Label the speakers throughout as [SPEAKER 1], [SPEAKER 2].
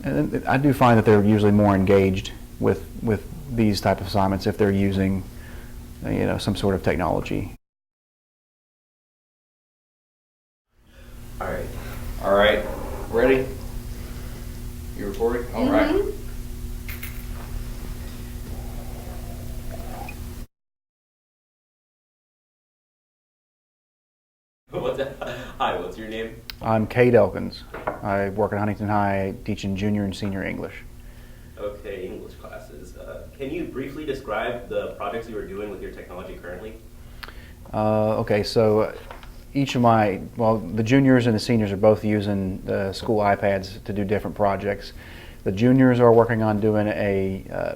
[SPEAKER 1] And I do find that they're usually more engaged with these type of assignments if they're using, some sort of technology.
[SPEAKER 2] All right. Ready? You recording? All right.
[SPEAKER 3] Hi, what's your name?
[SPEAKER 1] I'm Kate Elkins. I work at Huntington High teaching junior and senior English.
[SPEAKER 3] Okay, English classes. Can you briefly describe the projects you are doing with your technology currently?
[SPEAKER 1] Okay, so the juniors and the seniors are both using the school iPads to do different projects. The juniors are working on doing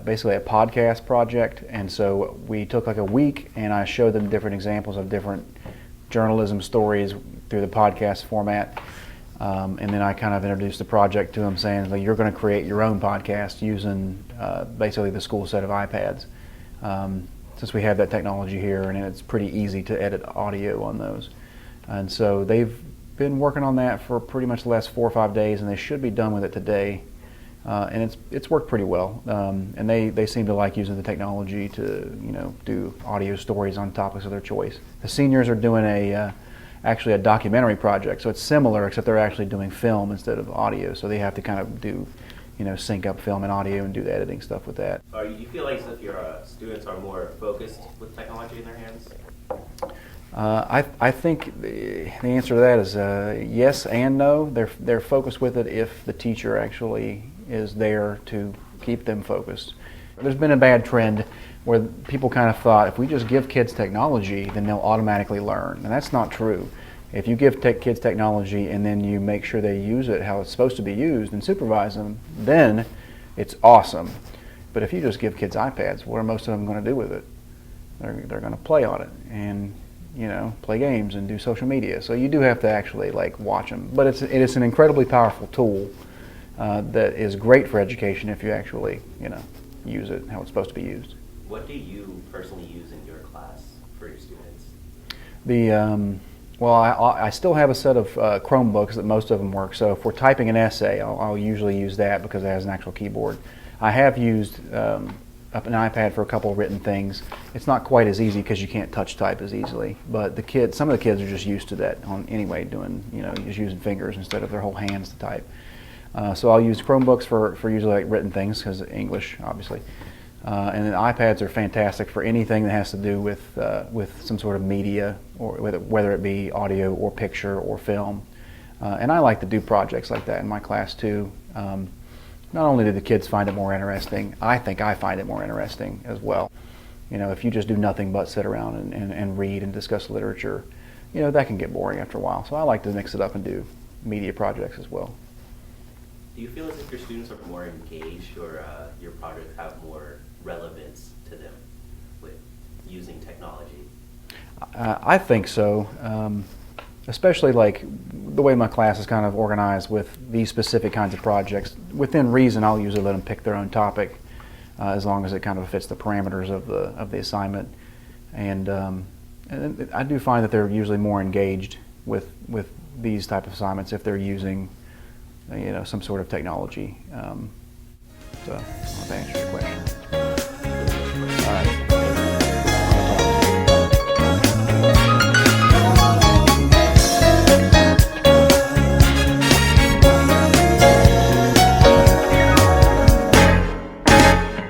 [SPEAKER 1] basically a podcast project, and so we took like a week and I showed them different examples of different journalism stories through the podcast format. And then I kind of introduced the project to them saying, like, you're going to create your own podcast using basically the school set of iPads. Since we have that technology here, and it's pretty easy to edit audio on those. And so they've been working on that for pretty much the last 4 or 5 days, and they should be done with it today. And it's worked pretty well. And they seem to like using the technology to do audio stories on topics of their choice. The seniors are doing actually a documentary project, so it's similar except they're actually doing film instead of audio. So they have to kind of do sync up film and audio and do the editing stuff with that.
[SPEAKER 3] Do you feel like if your students are more focused with technology in their hands?
[SPEAKER 1] I think the answer to that is yes and no. They're focused with it if the teacher actually is there to keep them focused. There's been a bad trend where people kind of thought if we just give kids technology, then they'll automatically learn, and that's not true. If you give kids technology and then you make sure they use it how it's supposed to be used and supervise them, then it's awesome. But if you just give kids iPads, what are most of them going to do with it? They're going to play on it and play games and do social media. So you do have to actually watch them. But it is an incredibly powerful tool that is great for education if you actually use it how it's supposed to be used.
[SPEAKER 3] What do you personally use in your class for your students?
[SPEAKER 1] I still have a set of Chromebooks that most of them work. So if we're typing an essay, I'll usually use that because it has an actual keyboard. I have used an iPad for a couple of written things. It's not quite as easy because you can't touch type as easily. But some of the kids are just used to that anyway, doing just using fingers instead of their whole hands to type. So I'll use Chromebooks for usually written things because English, obviously. And then iPads are fantastic for anything that has to do with some sort of media, or whether it be audio or picture or film. And I like to do projects like that in my class too. Not only do the kids find it more interesting, I think I find it more interesting as well. If you just do nothing but sit around and read and discuss literature, that can get boring after a while. So I like to mix it up and do media projects as well.
[SPEAKER 3] Do you feel as if your students are more engaged, or your projects have more relevance to them with using technology?
[SPEAKER 1] I think so, especially the way my class is kind of organized with these specific kinds of projects. Within reason, I'll usually let them pick their own topic as long as it kind of fits the parameters of the assignment. And I do find that they're usually more engaged with these type of assignments if they're using some sort of technology. So I hope that answers your question. All right.